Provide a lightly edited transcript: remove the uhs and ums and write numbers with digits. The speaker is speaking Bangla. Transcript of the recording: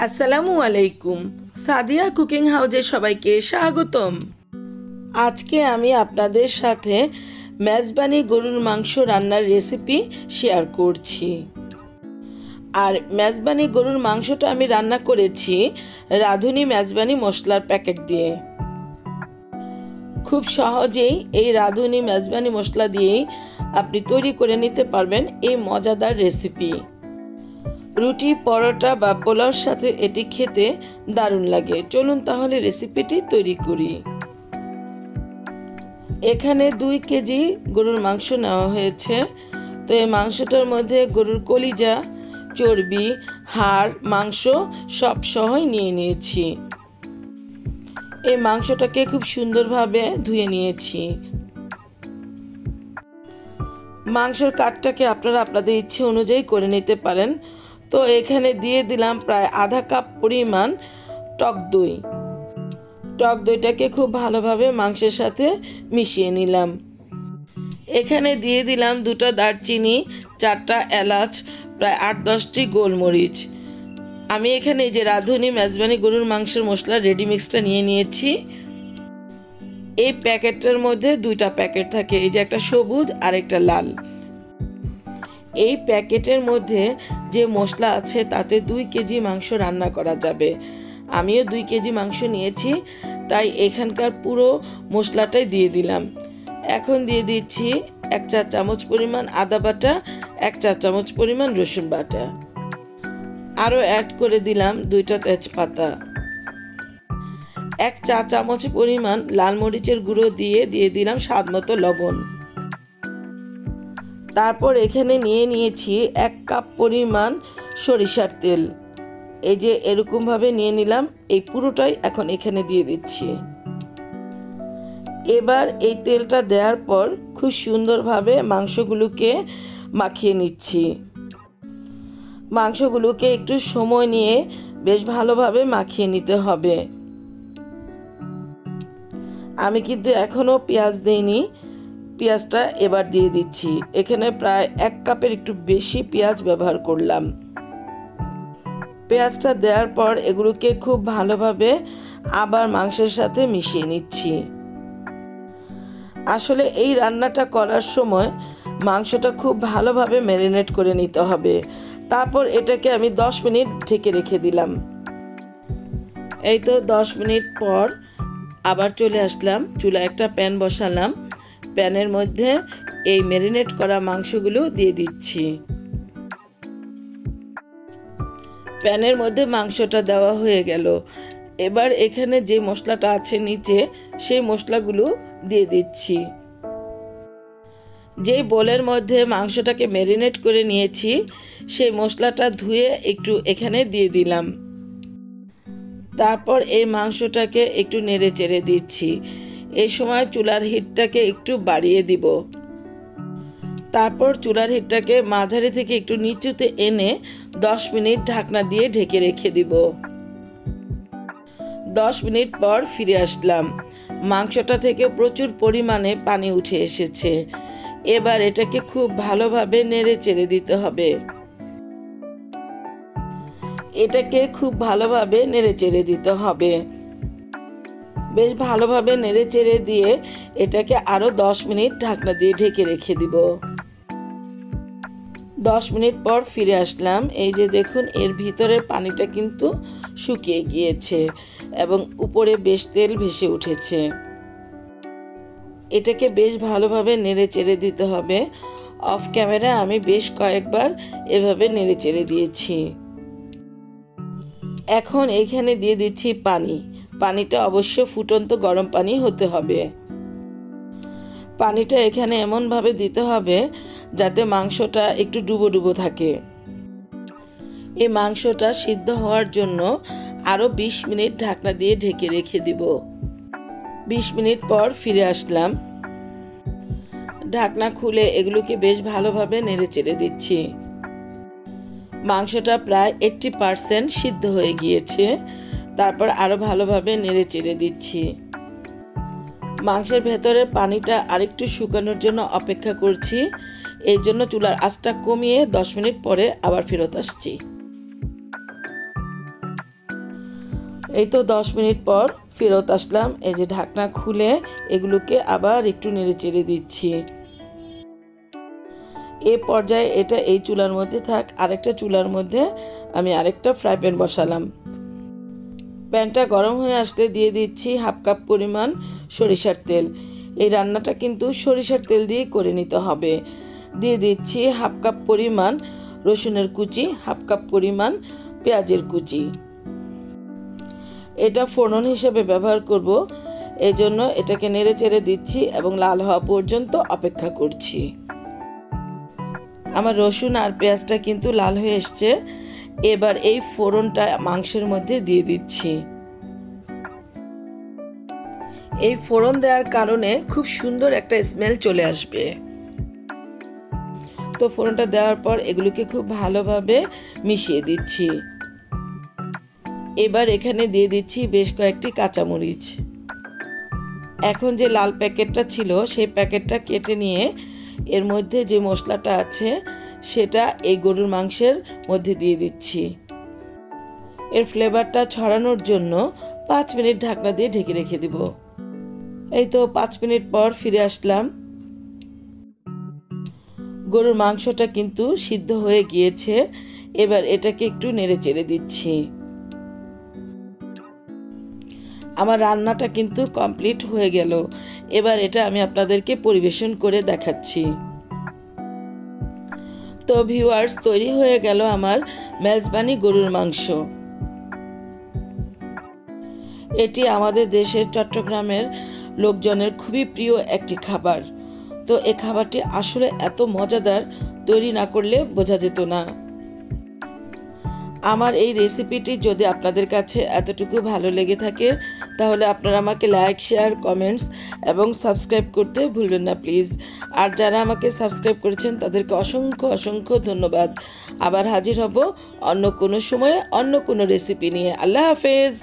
আসসালামু আলাইকুম। সাদিয়া কুকিং হাউজে সবাইকে স্বাগতম। আজকে আমি আপনাদের সাথে মেজবানি গরুর মাংস রান্নার রেসিপি শেয়ার করছি। আর মেজবানি গরুর মাংসটা আমি রান্না করেছি রাঁধুনি মেজবানি মশলার প্যাকেট দিয়ে। খুব সহজেই এই রাঁধুনি মেজবানি মশলা দিয়েই আপনি তৈরি করে নিতে পারবেন এই মজাদার রেসিপি। রুটি, পরোটা বা পোলাওর সাথে এটি খেতে দারুণ লাগে। চলুন তাহলে রেসিপিটি তৈরি করি। এখানে 2 কেজি গরুর মাংস নেওয়া হয়েছে। তো এই মাংসটার মধ্যে গরুর কলিজা, চর্বি, হাড়, মাংস সব সহই নিয়ে নিয়েছি। এই মাংসটাকে খুব সুন্দরভাবে ধুয়ে নিয়েছি। মাংসের কাটটাকে আপনারা আপনাদের ইচ্ছে অনুযায়ী করে নিতে পারেন। তো এখানে দিয়ে দিলাম প্রায় আধা কাপ পরিমাণ টক দই। টক দইটাকে খুব ভালোভাবে মাংসের সাথে মিশিয়ে নিলাম। এখানে দিয়ে দিলাম 2টা দারচিনি, 4টা এলাচ, প্রায় 8-10টি গোলমরিচ। আমি এখানে যে রাঁধুনি মেজবানি গরুর মাংসের মশলা রেডি মিক্সটা নিয়ে নিয়েছি। এই প্যাকেটটার মধ্যে 2টা প্যাকেট থাকে, এই যে একটা সবুজ আর একটা লাল। এই প্যাকেটের মধ্যে যে মশলা আছে তাতে 2 কেজি মাংস রান্না করা যাবে। আমিও 2 কেজি মাংস নিয়েছি, তাই এখানকার পুরো মশলাটাই দিয়ে দিলাম। এখন দিয়ে দিচ্ছি 1 চা চামচ পরিমাণ আদা বাটা, 1 চা চামচ পরিমাণ রসুন বাটা। আরও অ্যাড করে দিলাম 2টা তেজপাতা। 1 চা চামচ পরিমাণ লাল মরিচের গুঁড়ো দিয়ে দিলাম স্বাদ মতো লবণ। তারপর এখানে নিয়ে নিয়েছি 1 কাপ পরিমাণ সরিষার তেল। এই যে এরকমভাবে নিয়ে নিলাম, এই পুরোটাই এখন এখানে দিয়ে দিচ্ছি। এবার এই তেলটা দেওয়ার পর খুব সুন্দরভাবে মাংসগুলোকে মাখিয়ে নিচ্ছি। মাংসগুলোকে একটু সময় নিয়ে বেশ ভালোভাবে মাখিয়ে নিতে হবে। আমি কিন্তু এখনও পেঁয়াজ দেইনি, পেঁয়াজটা এবার দিয়ে দিচ্ছি। এখানে প্রায় 1 কাপের একটু বেশি পেঁয়াজ ব্যবহার করলাম। পেঁয়াজটা দেওয়ার পর এগুলোকে খুব ভালোভাবে আবার মাংসের সাথে মিশিয়ে নিচ্ছি। আসলে এই রান্নাটা করার সময় মাংসটা খুব ভালোভাবে ম্যারিনেট করে নিতে হবে। তারপর এটাকে আমি 10 মিনিট ঢেকে রেখে দিলাম। এই তো 10 মিনিট পর আবার চলে আসলাম, চুলায় একটা প্যান বসালাম। প্যানের মধ্যে এই ম্যারিনেট করা মাংসগুলো দিয়ে দিচ্ছি। প্যানের মধ্যে মাংসটা দেওয়া হয়ে গেল। এবার এখানে যে মশলাটা আছে নিচে, সেই মশলাগুলো দিয়ে দিচ্ছি। যে বোলের মধ্যে মাংসটাকে ম্যারিনেট করে নিয়েছি, সেই মশলাটা ধুয়ে একটু এখানে দিয়ে দিলাম। তারপর এই মাংসটাকে একটু নেড়ে চেড়ে দিচ্ছি। এই সময় চুলার হিটটাকে একটু বাড়িয়ে দিব। তারপর চুলার হিটটাকে মাঝারি থেকে একটু নিচুতে এনে 10 মিনিট ঢাকনা দিয়ে ঢেকে রেখে দিব। 10 মিনিট পর ফিরে আসলাম। মাংসটা থেকে প্রচুর পরিমাণে পানি উঠে এসেছে। এবার এটাকে খুব ভালোভাবে নেড়ে চেড়ে দিতে হবে। এটাকে খুব ভালোভাবে নেড়ে চেড়ে দিতে হবে। বেশ ভালোভাবে নেড়ে চেড়ে দিয়ে এটাকে আরও 10 মিনিট ঢাকনা দিয়ে ঢেকে রেখে দিব। 10 মিনিট পর ফিরে আসলাম। এই যে দেখুন, এর ভিতরের পানিটা কিন্তু শুকিয়ে গিয়েছে এবং উপরে বেশ তেল ভেসে উঠেছে। এটাকে বেশ ভালোভাবে নেড়ে চেড়ে দিতে হবে। অফ ক্যামেরা আমি বেশ কয়েকবার এভাবে নেড়ে চেড়ে দিয়েছি। এখন এখানে দিয়ে দিচ্ছি পানি। পানিটা অবশ্য ফুটন্ত গরম পানি হতে হবে। পানিটা এখানে এমনভাবে দিতে হবে যাতে মাংসটা একটু ডুবো ডুবো থাকে। এই মাংসটা সিদ্ধ হওয়ার জন্য আরও 20 মিনিট ঢাকনা দিয়ে ঢেকে রেখে দিব। 20 মিনিট পর ফিরে আসলাম। ঢাকনা খুলে এগুলোকে বেশ ভালোভাবে নেড়ে চেড়ে দিচ্ছি। মাংসটা প্রায় 80% সিদ্ধ হয়ে গিয়েছে। তারপর আরও ভালোভাবে নেড়ে চেড়ে দিচ্ছি। মাংসের ভেতরের পানিটা আরেকটু শুকানোর জন্য অপেক্ষা করছি। এই জন্য চুলার আঁচটা কমিয়ে 10 মিনিট পরে আবার ফেরত আসছি। এই তো 10 মিনিট পর ফেরত আসলাম। এই যে ঢাকনা খুলে এগুলোকে আবার একটু নেড়ে চেড়ে দিচ্ছি। এ পর্যায়ে এটা এই চুলার মধ্যে থাক, আরেকটা চুলার মধ্যে আমি আরেকটা ফ্রাই প্যান বসালাম। প্যানটা গরম হয়ে আসলে দিয়ে দিচ্ছি হাফ কাপ পরিমাণ সরিষার তেল। এই রান্নাটা কিন্তু সরিষার তেল দিয়ে করে নিতে হবে। দিয়ে দিচ্ছি হাফ কাপ পরিমাণ রসুনের কুচি, হাফ কাপ পরিমাণ পেঁয়াজের কুচি। এটা ফোড়ন হিসেবে ব্যবহার করব, এই জন্য এটাকে নেড়ে চেড়ে দিচ্ছি এবং লাল হওয়া পর্যন্ত অপেক্ষা করছি। আমার রসুন আর পেঁয়াজটা কিন্তু লাল হয়ে এসছে। এবার এই ফোড়নটা মাংসের মধ্যে দিয়ে দিচ্ছি। এই ফোড়ন দেওয়ার কারণে খুব সুন্দর একটা স্মেল চলে আসবে। তো ফোড়নটা দেওয়ার পর এগুলোকে খুব ভালোভাবে মিশিয়ে দিচ্ছি। এবার এখানে দিয়ে দিচ্ছি বেশ কয়েকটি কাঁচামরিচ। এখন যে লাল প্যাকেটটা ছিল সেই প্যাকেটটা কেটে নিয়ে এর মধ্যে যে মশলাটা আছে সেটা এই গরুর মাংসের মধ্যে দিয়ে দিচ্ছি। এর ফ্লেভারটা ছড়ানোর জন্য 5 মিনিট ঢাকনা দিয়ে ঢেকে রেখে দিব। এই তো 5 মিনিট পর ফিরে আসলাম। গরুর মাংসটা কিন্তু সিদ্ধ হয়ে গিয়েছে। এবার এটাকে একটু নেড়ে চেড়ে দিচ্ছি। আমার রান্নাটা কিন্তু কমপ্লিট হয়ে গেল। এবার এটা আমি আপনাদেরকে পরিবেশন করে দেখাচ্ছি। তো ভিউয়ার্স, তৈরি হয়ে গেল আমার মেজবানি গরুর মাংস। এটি আমাদের দেশের চট্টগ্রামের লোকজনের খুবই প্রিয় একটি খাবার। তো এই খাবারটি আসলে এত মজাদার, তৈরি না করলে বোঝা যেত না। আমার এই রেসিপিটি যদি আপনাদের কাছে এতটুকু ভালো লেগে থাকে তাহলে আপনারা আমাকে লাইক, শেয়ার, কমেন্টস এবং সাবস্ক্রাইব করতে ভুলবেন না প্লিজ। আর যারা আমাকে সাবস্ক্রাইব করেছেন তাদেরকে অসংখ্য অসংখ্য ধন্যবাদ। আবার হাজির হব অন্য কোনো সময়ে অন্য কোনো রেসিপি নিয়ে। আল্লাহ হাফেজ।